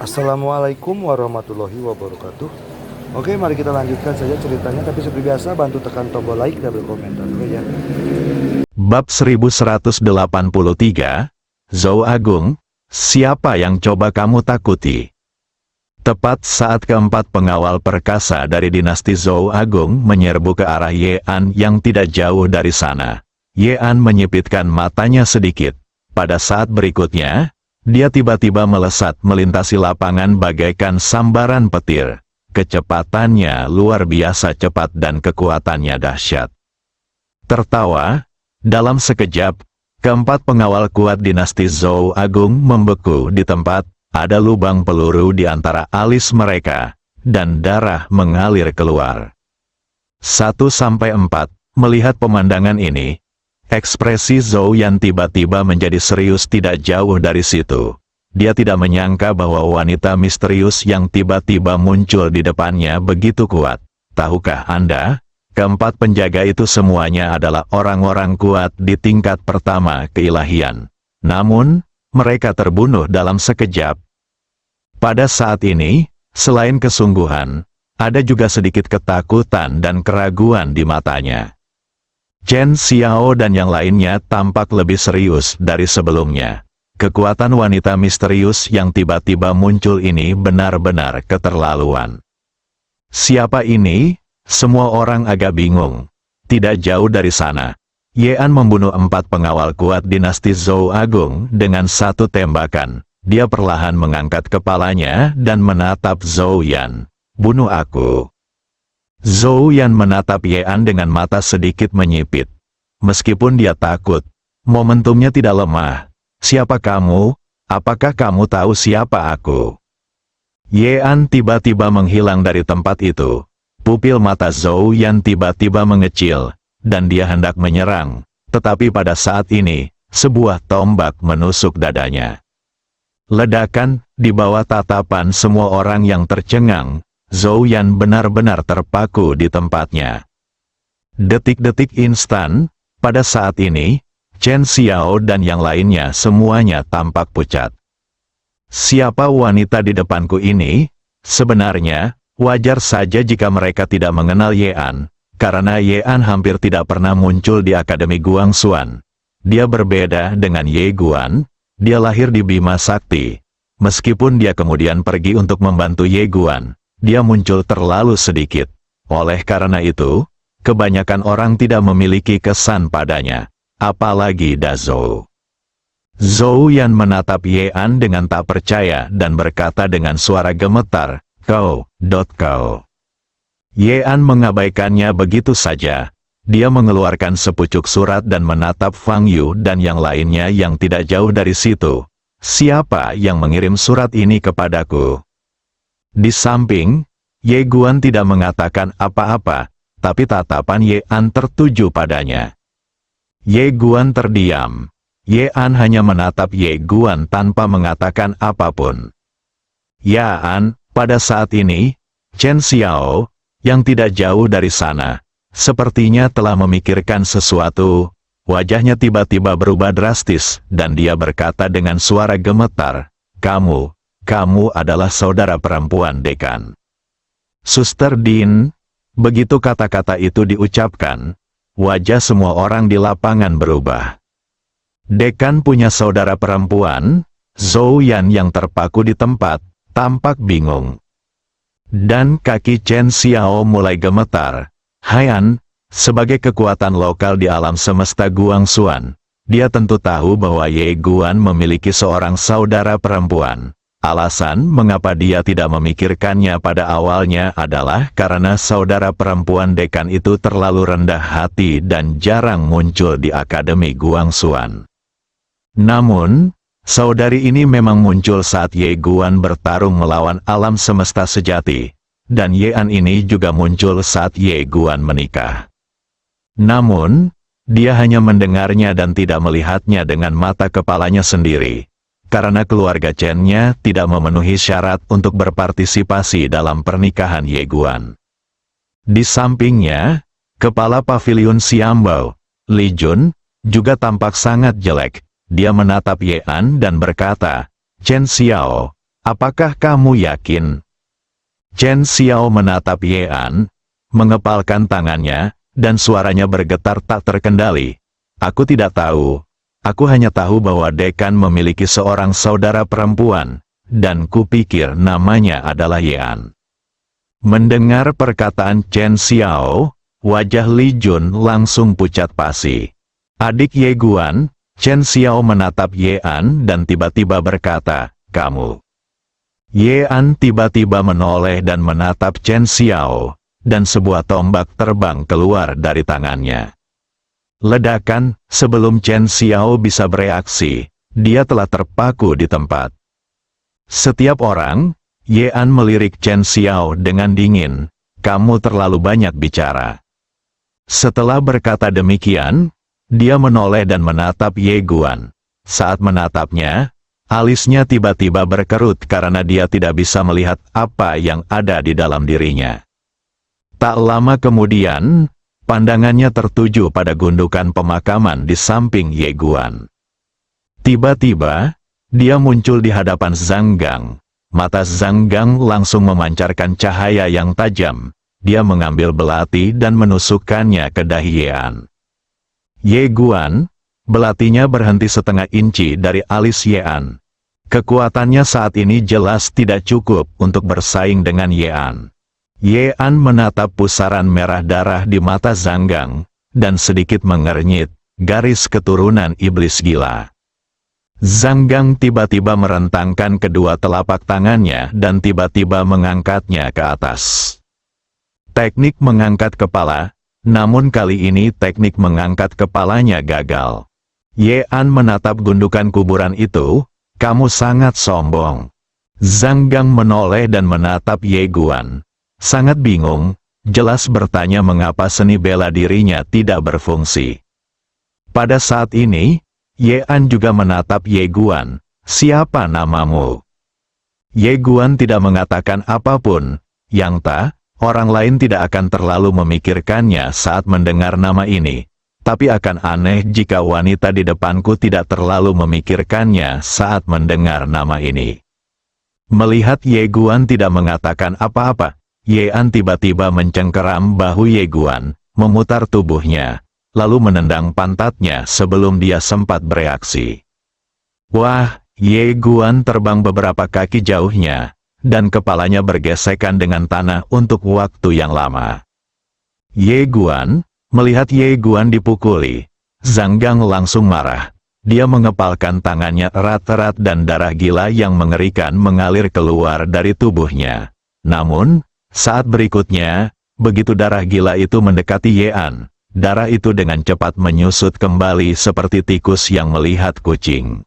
Assalamualaikum warahmatullahi wabarakatuh. Oke, mari kita lanjutkan saja ceritanya. Tapi seperti biasa, bantu tekan tombol like dan berkomentar juga ya. Bab 1183, Zhou Agung, siapa yang coba kamu takuti? Tepat saat keempat pengawal perkasa dari dinasti Zhou Agung menyerbu ke arah Ye An yang tidak jauh dari sana. Ye An menyipitkan matanya sedikit. Pada saat berikutnya, dia tiba-tiba melesat melintasi lapangan bagaikan sambaran petir. Kecepatannya luar biasa cepat dan kekuatannya dahsyat. Tertawa, dalam sekejap, keempat pengawal kuat dinasti Zhou Agung membeku di tempat. Ada lubang peluru di antara alis mereka, dan darah mengalir keluar. 1-4, melihat pemandangan ini, ekspresi Zhou Yan tiba-tiba menjadi serius tidak jauh dari situ. Dia tidak menyangka bahwa wanita misterius yang tiba-tiba muncul di depannya begitu kuat. Tahukah Anda, keempat penjaga itu semuanya adalah orang-orang kuat di tingkat pertama keilahian. Namun, mereka terbunuh dalam sekejap. Pada saat ini, selain kesungguhan, ada juga sedikit ketakutan dan keraguan di matanya. Chen Xiao dan yang lainnya tampak lebih serius dari sebelumnya. Kekuatan wanita misterius yang tiba-tiba muncul ini benar-benar keterlaluan. Siapa ini? Semua orang agak bingung. Tidak jauh dari sana, Ye An membunuh 4 pengawal kuat dinasti Zhou Agung dengan satu tembakan. Dia perlahan mengangkat kepalanya dan menatap Zhou Yan. Bunuh aku. Zhou Yan menatap Ye An dengan mata sedikit menyipit. Meskipun dia takut, momentumnya tidak lemah. Siapa kamu? Apakah kamu tahu siapa aku? Ye An tiba-tiba menghilang dari tempat itu. Pupil mata Zhou Yan tiba-tiba mengecil, dan dia hendak menyerang. Tetapi pada saat ini, sebuah tombak menusuk dadanya. Ledakan, di bawah tatapan semua orang yang tercengang, Zhou Yan benar-benar terpaku di tempatnya. Detik-detik instan, pada saat ini, Chen Xiao dan yang lainnya semuanya tampak pucat. Siapa wanita di depanku ini? Sebenarnya, wajar saja jika mereka tidak mengenal Ye An, karena Ye An hampir tidak pernah muncul di Akademi Guangxuan. Dia berbeda dengan Ye Guan. Dia lahir di Bima Sakti. Meskipun dia kemudian pergi untuk membantu Ye Guan, dia muncul terlalu sedikit. Oleh karena itu, kebanyakan orang tidak memiliki kesan padanya. Apalagi Dazhou. Zhou Yan menatap Ye An dengan tak percaya dan berkata dengan suara gemetar, kau. Ye An mengabaikannya begitu saja. Dia mengeluarkan sepucuk surat dan menatap Fang Yu dan yang lainnya yang tidak jauh dari situ. Siapa yang mengirim surat ini kepadaku? Di samping, Ye Guan tidak mengatakan apa-apa, tapi tatapan Ye An tertuju padanya. Ye Guan terdiam. Ye An hanya menatap Ye Guan tanpa mengatakan apapun. Ya An, pada saat ini, Chen Xiao, yang tidak jauh dari sana, sepertinya telah memikirkan sesuatu. Wajahnya tiba-tiba berubah drastis, dan dia berkata dengan suara gemetar, kamu adalah saudara perempuan dekan. Suster Din. Begitu kata-kata itu diucapkan, wajah semua orang di lapangan berubah. Dekan punya saudara perempuan? Zhou Yan yang terpaku di tempat, tampak bingung. Dan kaki Chen Xiao mulai gemetar. Haian, sebagai kekuatan lokal di alam semesta Guangxuan, dia tentu tahu bahwa Ye Guan memiliki seorang saudara perempuan. Alasan mengapa dia tidak memikirkannya pada awalnya adalah karena saudara perempuan dekan itu terlalu rendah hati dan jarang muncul di Akademi Guangxuan. Namun, saudari ini memang muncul saat Ye Guan bertarung melawan alam semesta sejati, dan Ye An ini juga muncul saat Ye Guan menikah. Namun, dia hanya mendengarnya dan tidak melihatnya dengan mata kepalanya sendiri, karena keluarga Chen-nya tidak memenuhi syarat untuk berpartisipasi dalam pernikahan Ye Guan. Di sampingnya, kepala paviliun Xiambao, Li Jun, juga tampak sangat jelek. Dia menatap Ye An dan berkata, Chen Xiao, apakah kamu yakin? Chen Xiao menatap Ye An, mengepalkan tangannya, dan suaranya bergetar tak terkendali. Aku tidak tahu. Aku hanya tahu bahwa dekan memiliki seorang saudara perempuan, dan kupikir namanya adalah Ye An. Mendengar perkataan Chen Xiao, wajah Li Jun langsung pucat pasi. Adik Ye Guan, Chen Xiao menatap Ye An dan tiba-tiba berkata, "Kamu." Ye An tiba-tiba menoleh dan menatap Chen Xiao, dan sebuah tombak terbang keluar dari tangannya. Ledakan, sebelum Chen Xiao bisa bereaksi, dia telah terpaku di tempat. Setiap orang, Ye An melirik Chen Xiao dengan dingin, "Kamu terlalu banyak bicara." Setelah berkata demikian, dia menoleh dan menatap Ye Guan. Saat menatapnya, alisnya tiba-tiba berkerut karena dia tidak bisa melihat apa yang ada di dalam dirinya. Tak lama kemudian, pandangannya tertuju pada gundukan pemakaman di samping Ye Guan. Tiba-tiba, dia muncul di hadapan Zhang Gang. Mata Zhang Gang langsung memancarkan cahaya yang tajam. Dia mengambil belati dan menusukkannya ke dahi Ye An. Ye Guan, belatinya berhenti setengah inci dari alis Ye An. Kekuatannya saat ini jelas tidak cukup untuk bersaing dengan Ye An. Ye An menatap pusaran merah darah di mata Zhang Gang, dan sedikit mengernyit, garis keturunan iblis gila. Zhang Gang tiba-tiba merentangkan kedua telapak tangannya dan tiba-tiba mengangkatnya ke atas. Teknik mengangkat kepala, namun kali ini teknik mengangkat kepalanya gagal. Ye An menatap gundukan kuburan itu, "Kamu sangat sombong." Zhang Gang menoleh dan menatap Ye Guan. Sangat bingung, jelas bertanya mengapa seni bela dirinya tidak berfungsi. Pada saat ini, Ye An juga menatap Ye Guan. "Siapa namamu?" Ye Guan tidak mengatakan apapun, yang tak, orang lain tidak akan terlalu memikirkannya saat mendengar nama ini. Tapi akan aneh jika wanita di depanku tidak terlalu memikirkannya saat mendengar nama ini. Melihat Ye Guan tidak mengatakan apa-apa, Ye An tiba-tiba mencengkeram bahu Ye Guan, memutar tubuhnya, lalu menendang pantatnya sebelum dia sempat bereaksi. Wah, Ye Guan terbang beberapa kaki jauhnya, dan kepalanya bergesekan dengan tanah untuk waktu yang lama. Ye Guan, melihat Ye Guan dipukuli, Zhang Gang langsung marah. Dia mengepalkan tangannya erat-erat dan darah gila yang mengerikan mengalir keluar dari tubuhnya. Namun, saat berikutnya, begitu darah gila itu mendekati Ye An, darah itu dengan cepat menyusut kembali seperti tikus yang melihat kucing.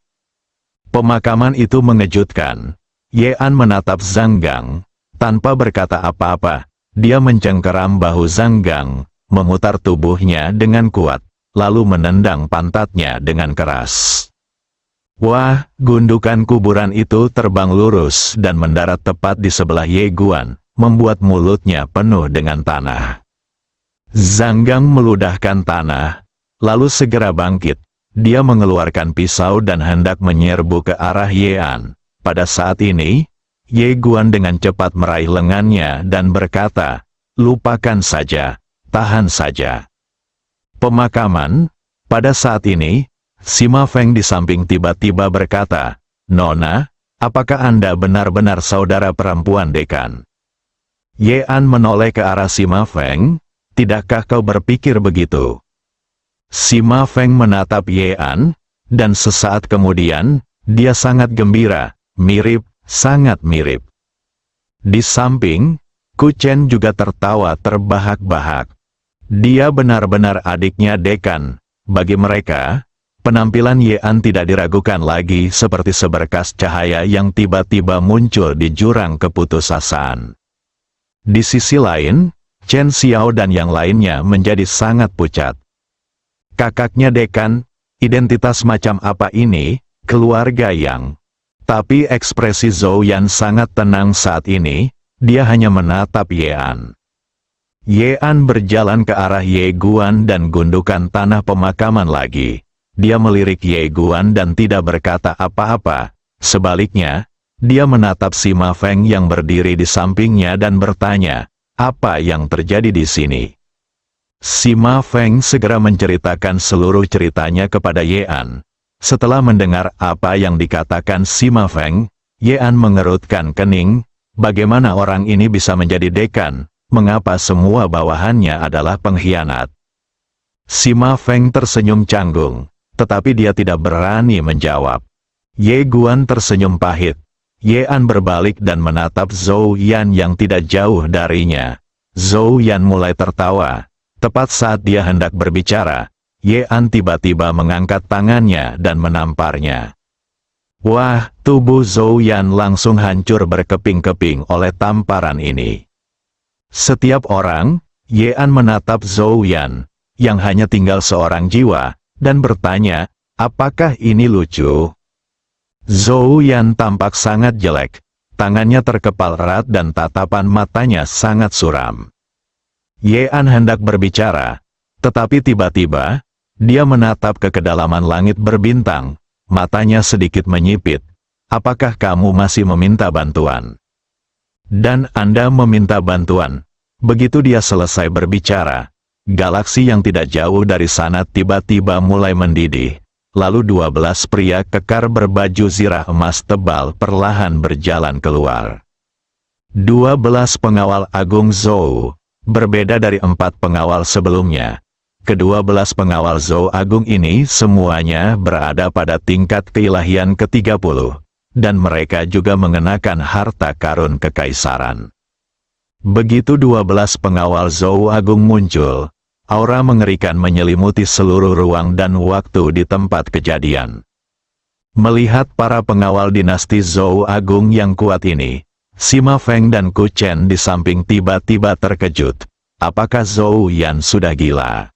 Pemakaman itu mengejutkan. Ye An menatap Zhang Gang. Tanpa berkata apa-apa, dia mencengkeram bahu Zhang Gang, memutar tubuhnya dengan kuat, lalu menendang pantatnya dengan keras. Wah, gundukan kuburan itu terbang lurus dan mendarat tepat di sebelah Ye Guan, membuat mulutnya penuh dengan tanah. Zhang Gang meludahkan tanah, lalu segera bangkit. Dia mengeluarkan pisau dan hendak menyerbu ke arah Ye An. Pada saat ini, Ye Guan dengan cepat meraih lengannya dan berkata, "Lupakan saja, tahan saja." Pemakaman, pada saat ini, Sima Feng di samping tiba-tiba berkata, "Nona, apakah Anda benar-benar saudara perempuan dekan?" Ye An menoleh ke arah Sima Feng, "Tidakkah kau berpikir begitu?" Sima Feng menatap Ye An, dan sesaat kemudian, dia sangat gembira. Mirip, sangat mirip. Di samping, Ku Chen juga tertawa terbahak-bahak. Dia benar-benar adiknya dekan. Bagi mereka, penampilan Ye An tidak diragukan lagi seperti seberkas cahaya yang tiba-tiba muncul di jurang keputusasaan. Di sisi lain, Chen Xiao dan yang lainnya menjadi sangat pucat. Kakaknya dekan, identitas macam apa ini, keluarga yang... Tapi ekspresi Zhou Yan sangat tenang saat ini, dia hanya menatap Ye An. Ye An berjalan ke arah Ye Guan dan gundukan tanah pemakaman lagi. Dia melirik Ye Guan dan tidak berkata apa-apa. Sebaliknya, dia menatap si Ma Feng yang berdiri di sampingnya dan bertanya, apa yang terjadi di sini? Si Ma Feng segera menceritakan seluruh ceritanya kepada Ye An. Setelah mendengar apa yang dikatakan si Ma Feng, Ye An mengerutkan kening, bagaimana orang ini bisa menjadi dekan, mengapa semua bawahannya adalah pengkhianat? Si Ma Feng tersenyum canggung, tetapi dia tidak berani menjawab. Ye Guan tersenyum pahit. Ye An berbalik dan menatap Zhou Yan yang tidak jauh darinya. Zhou Yan mulai tertawa. Tepat saat dia hendak berbicara, Ye An tiba-tiba mengangkat tangannya dan menamparnya. Wah, tubuh Zhou Yan langsung hancur berkeping-keping oleh tamparan ini. Setiap orang, Ye An menatap Zhou Yan, yang hanya tinggal seorang jiwa, dan bertanya, apakah ini lucu? Zhou Yan tampak sangat jelek, tangannya terkepal erat dan tatapan matanya sangat suram. Ye An hendak berbicara, tetapi tiba-tiba, dia menatap ke kedalaman langit berbintang, matanya sedikit menyipit. Apakah kamu masih meminta bantuan? Dan Anda meminta bantuan. Begitu dia selesai berbicara, galaksi yang tidak jauh dari sana tiba-tiba mulai mendidih. Lalu 12 pria kekar berbaju zirah emas tebal perlahan berjalan keluar. 12 pengawal agung Zhou, berbeda dari 4 pengawal sebelumnya. Ke-12 pengawal Zhou agung ini semuanya berada pada tingkat keilahian ke-30, dan mereka juga mengenakan harta karun kekaisaran. Begitu 12 pengawal Zhou agung muncul, aura mengerikan menyelimuti seluruh ruang dan waktu di tempat kejadian. Melihat para pengawal dinasti Zhou Agung yang kuat ini, si Ma Feng dan Ku Chen di samping tiba-tiba terkejut. Apakah Zhou Yan sudah gila?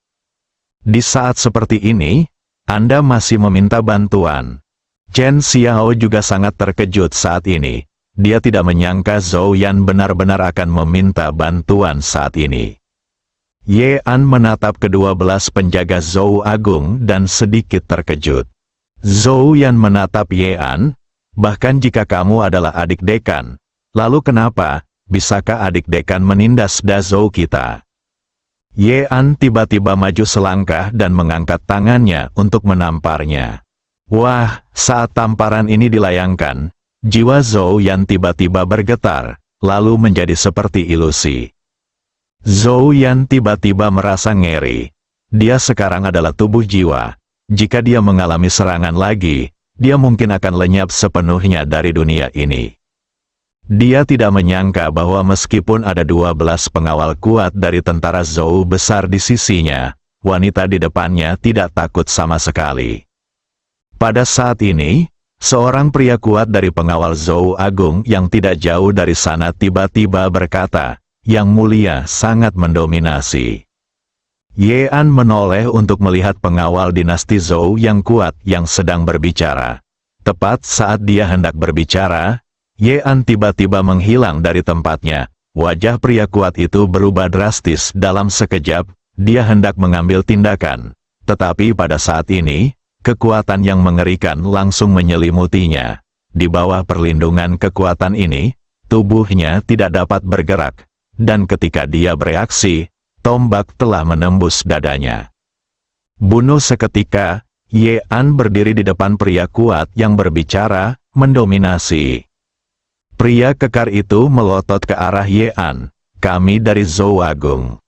Di saat seperti ini, Anda masih meminta bantuan. Chen Xiao juga sangat terkejut saat ini. Dia tidak menyangka Zhou Yan benar-benar akan meminta bantuan saat ini. Ye An menatap ke-12 penjaga Zhou Agung dan sedikit terkejut. Zhou Yan menatap Ye An, bahkan jika kamu adalah adik dekan, lalu kenapa, bisakah adik dekan menindas Dazhou kita? Ye An tiba-tiba maju selangkah dan mengangkat tangannya untuk menamparnya. Wah, saat tamparan ini dilayangkan, jiwa Zhou Yan tiba-tiba bergetar, lalu menjadi seperti ilusi. Zhou Yan tiba-tiba merasa ngeri. Dia sekarang adalah tubuh jiwa. Jika dia mengalami serangan lagi, dia mungkin akan lenyap sepenuhnya dari dunia ini. Dia tidak menyangka bahwa meskipun ada 12 pengawal kuat dari tentara Zhou besar di sisinya, wanita di depannya tidak takut sama sekali. Pada saat ini, seorang pria kuat dari pengawal Zhou Agung yang tidak jauh dari sana tiba-tiba berkata, Yang mulia sangat mendominasi. Ye An menoleh untuk melihat pengawal dinasti Zhou yang kuat yang sedang berbicara. Tepat saat dia hendak berbicara, Ye An tiba-tiba menghilang dari tempatnya. Wajah pria kuat itu berubah drastis dalam sekejap, dia hendak mengambil tindakan. Tetapi pada saat ini, kekuatan yang mengerikan langsung menyelimutinya. Di bawah perlindungan kekuatan ini, tubuhnya tidak dapat bergerak. Dan ketika dia bereaksi, tombak telah menembus dadanya. Bunuh seketika, Ye An berdiri di depan pria kuat yang berbicara, mendominasi. Pria kekar itu melotot ke arah Ye An, kami dari Zhou Agung.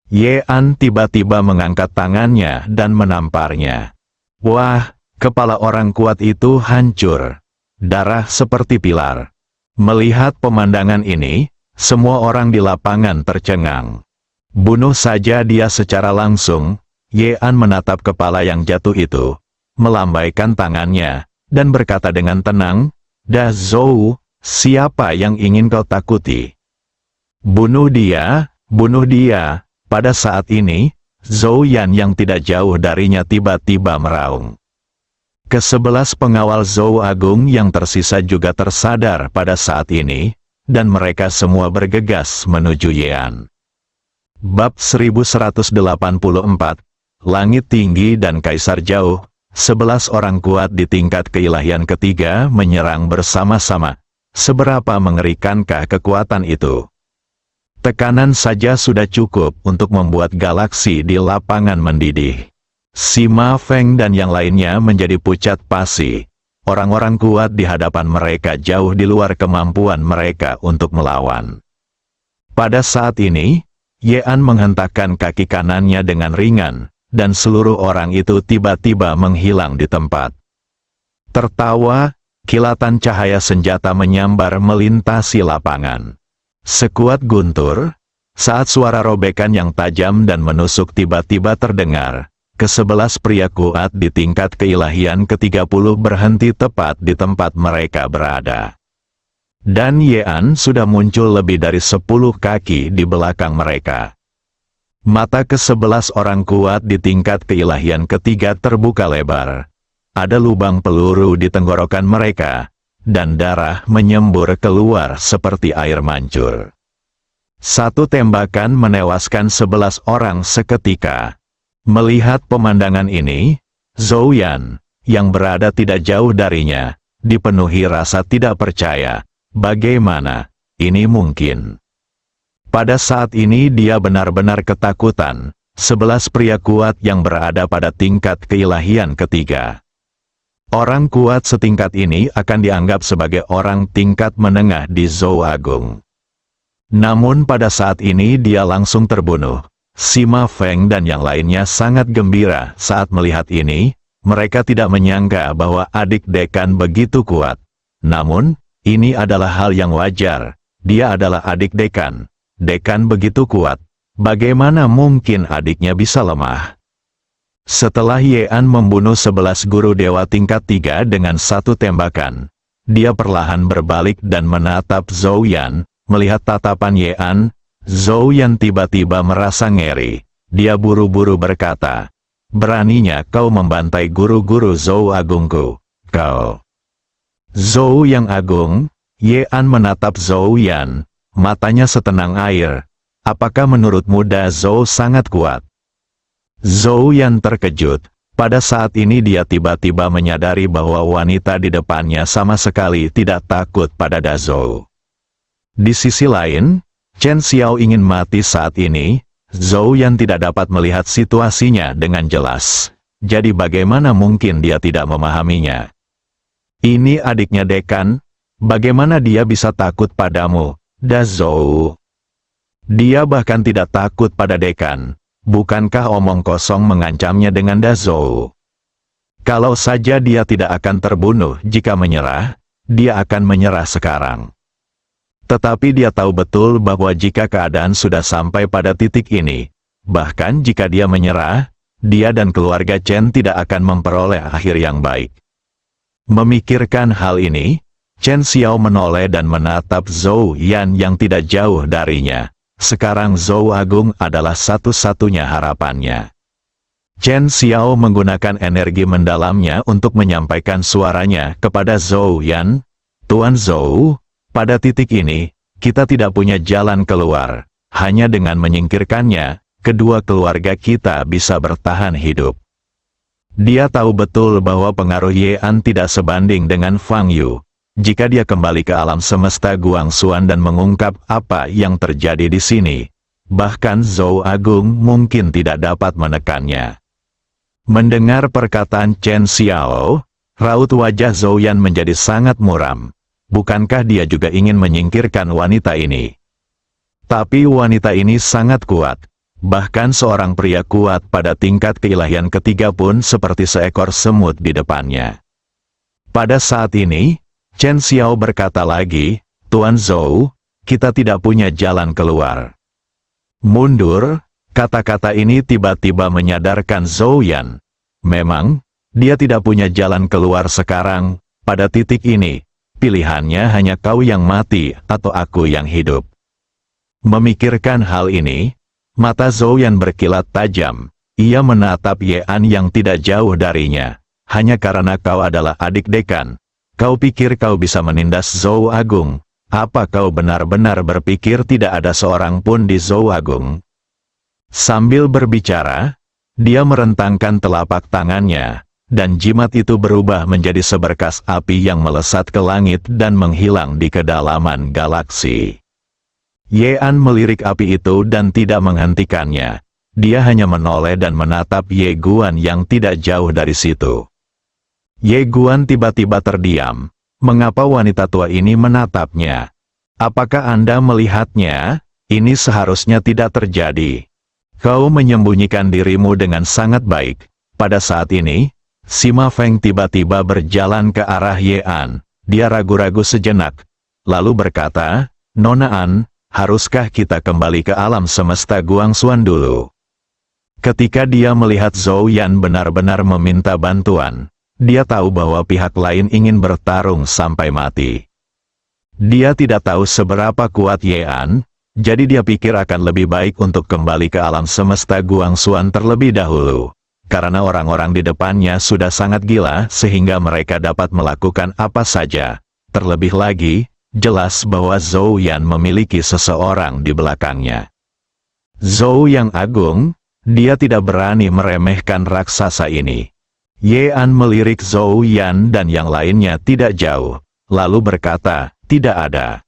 Ye An tiba-tiba mengangkat tangannya dan menamparnya. Wah, kepala orang kuat itu hancur. Darah seperti pilar. Melihat pemandangan ini, semua orang di lapangan tercengang. Bunuh saja dia secara langsung. Ye An menatap kepala yang jatuh itu, melambaikan tangannya, dan berkata dengan tenang, Da Zhou, siapa yang ingin kau takuti? Bunuh dia, bunuh dia. Pada saat ini, Zhou Yan yang tidak jauh darinya tiba-tiba meraung. Ke-11 pengawal Zhou Agung yang tersisa juga tersadar pada saat ini, dan mereka semua bergegas menuju Ye An. Bab 1184, Langit Tinggi dan Kaisar Jauh, 11 orang kuat di tingkat keilahian ketiga menyerang bersama-sama. Seberapa mengerikankah kekuatan itu? Tekanan saja sudah cukup untuk membuat galaksi di lapangan mendidih. Sima Feng dan yang lainnya menjadi pucat pasi. Orang-orang kuat di hadapan mereka jauh di luar kemampuan mereka untuk melawan. Pada saat ini, Yean menghentakkan kaki kanannya dengan ringan, dan seluruh orang itu tiba-tiba menghilang di tempat. Tertawa, kilatan cahaya senjata menyambar melintasi lapangan. Sekuat guntur, saat suara robekan yang tajam dan menusuk tiba-tiba terdengar, ke-11 pria kuat di tingkat keilahian ke-30 berhenti tepat di tempat mereka berada. Dan Yean sudah muncul lebih dari 10 kaki di belakang mereka. Mata ke-11 orang kuat di tingkat keilahian ketiga terbuka lebar. Ada lubang peluru di tenggorokan mereka, dan darah menyembur keluar seperti air mancur. Satu tembakan menewaskan 11 orang seketika. Melihat pemandangan ini, Zhou Yan, yang berada tidak jauh darinya, dipenuhi rasa tidak percaya. Bagaimana ini mungkin? Pada saat ini dia benar-benar ketakutan. 11 pria kuat yang berada pada tingkat keilahian ketiga. Orang kuat setingkat ini akan dianggap sebagai orang tingkat menengah di Zhou Agung. Namun pada saat ini dia langsung terbunuh. Sima Feng dan yang lainnya sangat gembira saat melihat ini. Mereka tidak menyangka bahwa adik dekan begitu kuat. Namun, ini adalah hal yang wajar. Dia adalah adik dekan. Dekan begitu kuat. Bagaimana mungkin adiknya bisa lemah? Setelah Yean membunuh 11 guru dewa tingkat 3 dengan satu tembakan, dia perlahan berbalik dan menatap Zhou Yan. Melihat tatapan Yean, Zhou Yan tiba-tiba merasa ngeri. Dia buru-buru berkata, "Beraninya kau membantai guru-guru Zhou Agungku, kau." Zhou yang agung, Yean menatap Zhou Yan, matanya setenang air. Apakah menurutmu Da Zhou sangat kuat? Zhou Yan terkejut. Pada saat ini dia tiba-tiba menyadari bahwa wanita di depannya sama sekali tidak takut pada Da Zhou. Di sisi lain, Chen Xiao ingin mati saat ini. Zhou Yan tidak dapat melihat situasinya dengan jelas. Jadi bagaimana mungkin dia tidak memahaminya? Ini adiknya dekan. Bagaimana dia bisa takut padamu, Da Zhou? Dia bahkan tidak takut pada dekan. Bukankah omong kosong mengancamnya dengan Da Zhou? Kalau saja dia tidak akan terbunuh jika menyerah, dia akan menyerah sekarang. Tetapi dia tahu betul bahwa jika keadaan sudah sampai pada titik ini, bahkan jika dia menyerah, dia dan keluarga Chen tidak akan memperoleh akhir yang baik. Memikirkan hal ini, Chen Xiao menoleh dan menatap Zhou Yan yang tidak jauh darinya. Sekarang Zhou Agung adalah satu-satunya harapannya. Chen Xiao menggunakan energi mendalamnya untuk menyampaikan suaranya kepada Zhou Yan. "Tuan Zhou, pada titik ini, kita tidak punya jalan keluar. Hanya dengan menyingkirkannya, kedua keluarga kita bisa bertahan hidup." Dia tahu betul bahwa pengaruh Yean tidak sebanding dengan Fang Yu. Jika dia kembali ke alam semesta Guangxuan dan mengungkap apa yang terjadi di sini, bahkan Zhou Agung mungkin tidak dapat menekannya. Mendengar perkataan Chen Xiao, raut wajah Zhou Yan menjadi sangat muram. Bukankah dia juga ingin menyingkirkan wanita ini? Tapi wanita ini sangat kuat. Bahkan seorang pria kuat pada tingkat keilahian ketiga pun seperti seekor semut di depannya. Pada saat ini, Chen Xiao berkata lagi, "Tuan Zhou, kita tidak punya jalan keluar." Mundur, kata-kata ini tiba-tiba menyadarkan Zhou Yan. Memang, dia tidak punya jalan keluar sekarang. Pada titik ini, pilihannya hanya kau yang mati atau aku yang hidup. Memikirkan hal ini, mata Zhou Yan berkilat tajam. Ia menatap Yean yang tidak jauh darinya. "Hanya karena kau adalah adik dekan, kau pikir kau bisa menindas Zhou Agung? Apa kau benar-benar berpikir tidak ada seorang pun di Zhou Agung?" Sambil berbicara, dia merentangkan telapak tangannya. dan jimat itu berubah menjadi seberkas api yang melesat ke langit dan menghilang di kedalaman galaksi. Ye-an melirik api itu dan tidak menghentikannya. Dia hanya menoleh dan menatap Ye Guan yang tidak jauh dari situ. Ye Guan tiba-tiba terdiam. Mengapa wanita tua ini menatapnya? Apakah Anda melihatnya? Ini seharusnya tidak terjadi. Kau menyembunyikan dirimu dengan sangat baik. Pada saat ini, Sima Feng tiba-tiba berjalan ke arah Ye-an. Dia ragu-ragu sejenak, lalu berkata, "Nona An, haruskah kita kembali ke alam semesta Guangxuan dulu?" Ketika dia melihat Zhou Yan benar-benar meminta bantuan, dia tahu bahwa pihak lain ingin bertarung sampai mati. Dia tidak tahu seberapa kuat Ye-an, jadi dia pikir akan lebih baik untuk kembali ke alam semesta Guangxuan terlebih dahulu. Karena orang-orang di depannya sudah sangat gila sehingga mereka dapat melakukan apa saja. Terlebih lagi, jelas bahwa Zhou Yan memiliki seseorang di belakangnya. Zhou yang agung, dia tidak berani meremehkan raksasa ini. Ye-an melirik Zhou Yan dan yang lainnya tidak jauh, lalu berkata, "Tidak ada."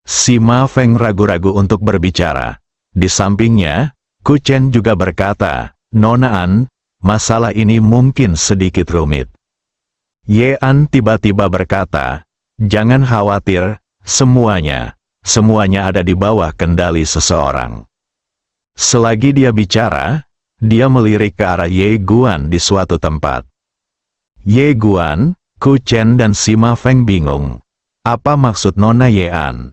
Sima Feng ragu-ragu untuk berbicara. Di sampingnya, Ku Chen juga berkata, "Nona An, masalah ini mungkin sedikit rumit." Ye-an tiba-tiba berkata, "Jangan khawatir, semuanya ada di bawah kendali seseorang." Selagi dia bicara, dia melirik ke arah Ye Guan di suatu tempat. Ye Guan, Ku Chen dan Sima Feng bingung. Apa maksud Nona Ye-an?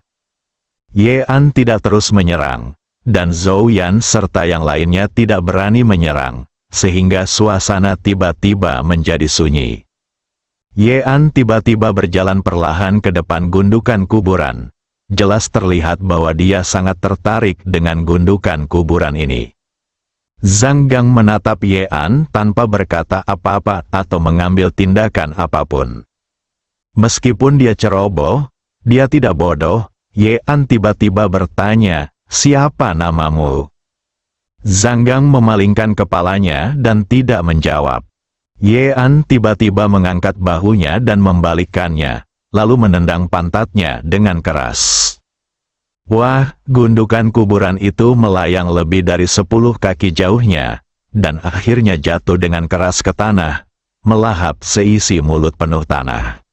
Ye-an tidak terus menyerang, dan Zhou Yan serta yang lainnya tidak berani menyerang, sehingga suasana tiba-tiba menjadi sunyi. Ye-an tiba-tiba berjalan perlahan ke depan gundukan kuburan. Jelas terlihat bahwa dia sangat tertarik dengan gundukan kuburan ini. Zhang Gang menatap Ye-an tanpa berkata apa-apa atau mengambil tindakan apapun. Meskipun dia ceroboh, dia tidak bodoh. Ye-an tiba-tiba bertanya, "Siapa namamu?" Zhang Gang memalingkan kepalanya dan tidak menjawab. Ye-an tiba-tiba mengangkat bahunya dan membalikkannya, lalu menendang pantatnya dengan keras. Wah, gundukan kuburan itu melayang lebih dari 10 kaki jauhnya, dan akhirnya jatuh dengan keras ke tanah, melahap seisi mulut penuh tanah.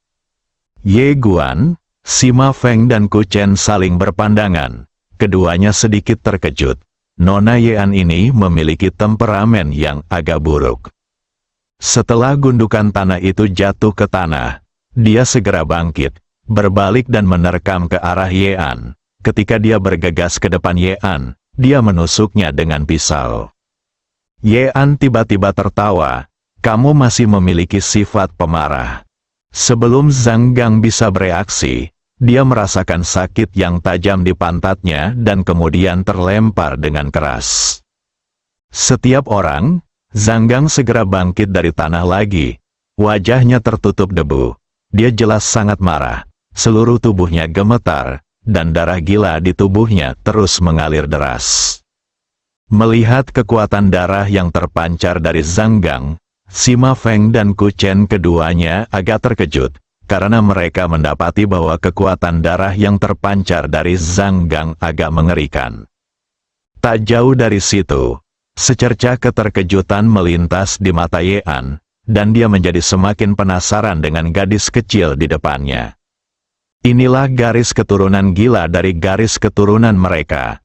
Ye Guan, Sima Feng dan Ku Chen saling berpandangan. Keduanya sedikit terkejut. Nona Ye-an ini memiliki temperamen yang agak buruk. Setelah gundukan tanah itu jatuh ke tanah, dia segera bangkit, berbalik dan menerkam ke arah Ye-an. Ketika dia bergegas ke depan Ye-an, dia menusuknya dengan pisau. Ye-an tiba-tiba tertawa. "Kamu masih memiliki sifat pemarah." Sebelum Zhang Gang bisa bereaksi, dia merasakan sakit yang tajam di pantatnya dan kemudian terlempar dengan keras. Setiap orang, Zhang Gang segera bangkit dari tanah lagi. Wajahnya tertutup debu. Dia jelas sangat marah. Seluruh tubuhnya gemetar, dan darah gila di tubuhnya terus mengalir deras. Melihat kekuatan darah yang terpancar dari Zhang Gang, Sima Feng dan Ku Chen keduanya agak terkejut, karena mereka mendapati bahwa kekuatan darah yang terpancar dari Zhang Gang agak mengerikan. Tak jauh dari situ, secercah keterkejutan melintas di mata Ye-an, dan dia menjadi semakin penasaran dengan gadis kecil di depannya. Inilah garis keturunan gila dari garis keturunan mereka.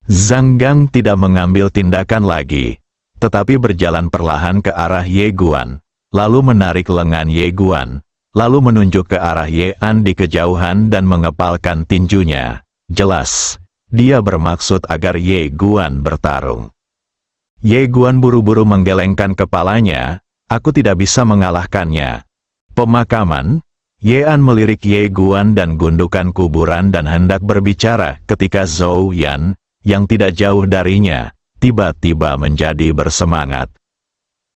Zhang Gang tidak mengambil tindakan lagi, tetapi berjalan perlahan ke arah Ye Guan, lalu menarik lengan Ye Guan, lalu menunjuk ke arah Ye-an di kejauhan dan mengepalkan tinjunya. Jelas, dia bermaksud agar Ye Guan bertarung. Ye Guan buru-buru menggelengkan kepalanya, "Aku tidak bisa mengalahkannya." Pemakaman. Ye-an melirik Ye Guan dan gundukan kuburan dan hendak berbicara ketika Zhou Yan, yang tidak jauh darinya, tiba-tiba menjadi bersemangat.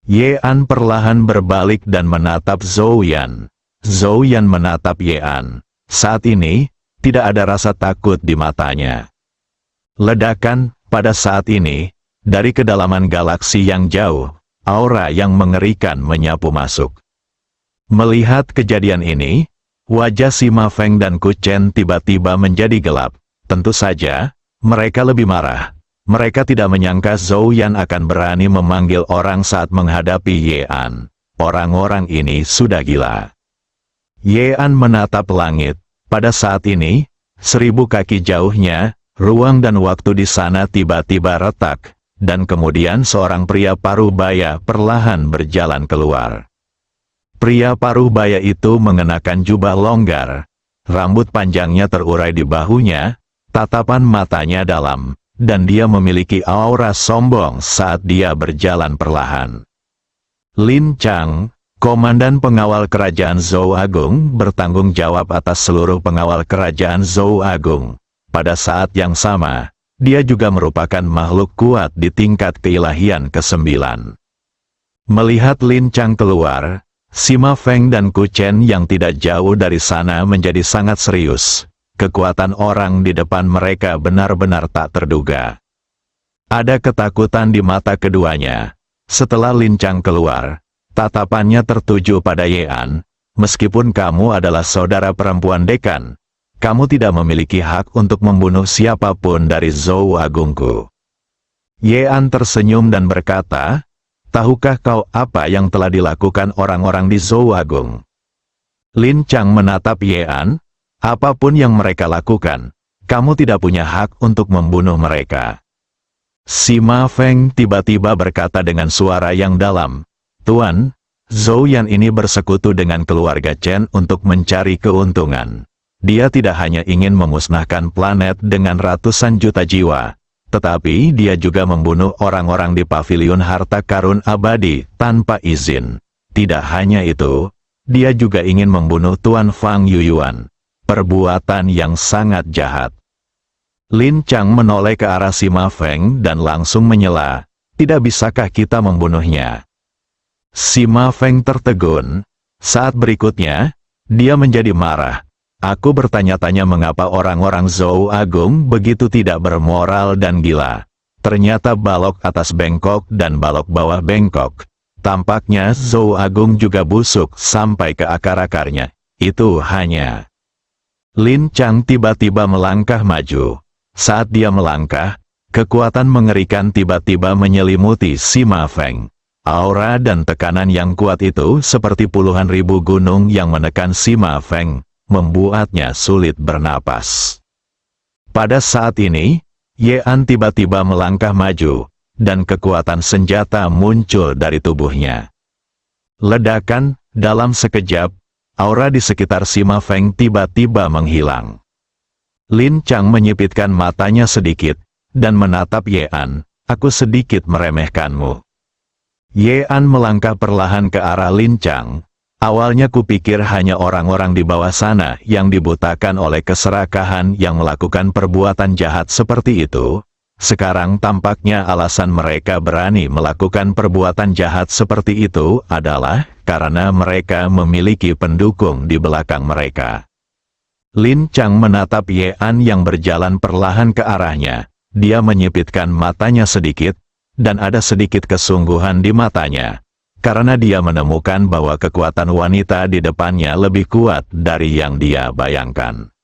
Ye-an perlahan berbalik dan menatap Zhou Yan. Zhou Yan menatap Ye-an. Saat ini, tidak ada rasa takut di matanya. Ledakan. Pada saat ini, dari kedalaman galaksi yang jauh, aura yang mengerikan menyapu masuk. Melihat kejadian ini, wajah Sima Feng dan Ku Chen tiba-tiba menjadi gelap. Tentu saja, mereka lebih marah. Mereka tidak menyangka Zhou Yan akan berani memanggil orang saat menghadapi Ye An. Orang-orang ini sudah gila. Ye An menatap langit. Pada saat ini, 1000 kaki jauhnya, ruang dan waktu di sana tiba-tiba retak. Dan kemudian seorang pria parubaya perlahan berjalan keluar. Pria parubaya itu mengenakan jubah longgar. Rambut panjangnya terurai di bahunya, tatapan matanya dalam, dan dia memiliki aura sombong saat dia berjalan perlahan. Lin Chang, komandan pengawal kerajaan Zhou Agung, bertanggung jawab atas seluruh pengawal kerajaan Zhou Agung. Pada saat yang sama, dia juga merupakan makhluk kuat di tingkat keilahian ke-9. Melihat Lin Chang keluar, Sima Feng dan Ku Chen yang tidak jauh dari sana menjadi sangat serius. Kekuatan orang di depan mereka benar-benar tak terduga. Ada ketakutan di mata keduanya. Setelah Lin Chang keluar, tatapannya tertuju pada Ye An. Meskipun kamu adalah saudara perempuan dekan, kamu tidak memiliki hak untuk membunuh siapapun dari Zhou Agungku. Ye An tersenyum dan berkata, tahukah kau apa yang telah dilakukan orang-orang di Zhou Agung? Lin Chang menatap Ye An, apapun yang mereka lakukan, kamu tidak punya hak untuk membunuh mereka. Sima Feng tiba-tiba berkata dengan suara yang dalam, Tuan, Zhou Yan ini bersekutu dengan keluarga Chen untuk mencari keuntungan. Dia tidak hanya ingin memusnahkan planet dengan ratusan juta jiwa, tetapi dia juga membunuh orang-orang di pavilion harta karun abadi tanpa izin. Tidak hanya itu, dia juga ingin membunuh Tuan Fang Yuyuan. Perbuatan yang sangat jahat. Lin Chang menoleh ke arah Sima Feng dan langsung menyela, tidak bisakah kita membunuhnya? Sima Feng tertegun. Saat berikutnya, dia menjadi marah. Aku bertanya-tanya mengapa orang-orang Zhou Agung begitu tidak bermoral dan gila. Ternyata balok atas bengkok dan balok bawah bengkok. Tampaknya Zhou Agung juga busuk sampai ke akar-akarnya. Itu hanya... Lin Chang tiba-tiba melangkah maju. Saat dia melangkah, kekuatan mengerikan tiba-tiba menyelimuti Sima Feng. Aura dan tekanan yang kuat itu seperti puluhan ribu gunung yang menekan Sima Feng, membuatnya sulit bernapas. Pada saat ini, Ye An tiba-tiba melangkah maju, dan kekuatan senjata muncul dari tubuhnya. Ledakan, dalam sekejap, aura di sekitar Sima Feng tiba-tiba menghilang. Lin Chang menyipitkan matanya sedikit, dan menatap Ye An, aku sedikit meremehkanmu. Ye An melangkah perlahan ke arah Lin Chang. Awalnya kupikir hanya orang-orang di bawah sana yang dibutakan oleh keserakahan yang melakukan perbuatan jahat seperti itu. Sekarang tampaknya alasan mereka berani melakukan perbuatan jahat seperti itu adalah karena mereka memiliki pendukung di belakang mereka. Lin Chang menatap Ye An yang berjalan perlahan ke arahnya. Dia menyipitkan matanya sedikit, dan ada sedikit kesungguhan di matanya. Karena dia menemukan bahwa kekuatan wanita di depannya lebih kuat dari yang dia bayangkan.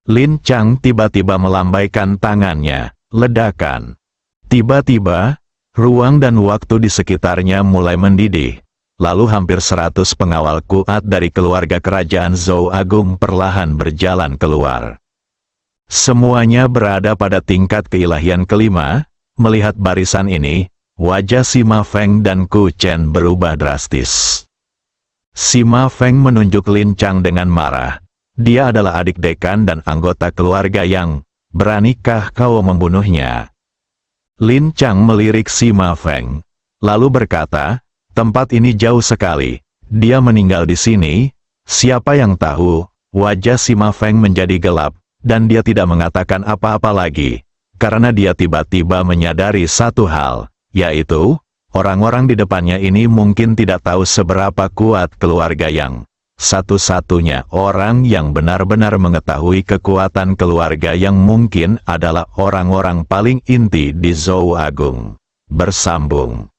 Lin Chang tiba-tiba melambaikan tangannya, ledakan. Tiba-tiba, ruang dan waktu di sekitarnya mulai mendidih. Lalu hampir 100 pengawal kuat dari keluarga kerajaan Zhou Agung perlahan berjalan keluar. Semuanya berada pada tingkat keilahian kelima. Melihat barisan ini, wajah Sima Feng dan Ku Chen berubah drastis. Sima Feng menunjuk Lin Chang dengan marah. Dia adalah adik dekan dan anggota keluarga yang, beranikah kau membunuhnya? Lin Chang melirik Sima Feng, lalu berkata, tempat ini jauh sekali. Dia meninggal di sini. Siapa yang tahu? Wajah Sima Feng menjadi gelap, dan dia tidak mengatakan apa-apa lagi. Karena dia tiba-tiba menyadari satu hal, yaitu, orang-orang di depannya ini mungkin tidak tahu seberapa kuat keluarga yang, satu-satunya orang yang benar-benar mengetahui kekuatan keluarga yang mungkin adalah orang-orang paling inti di Zhou Agung. Bersambung.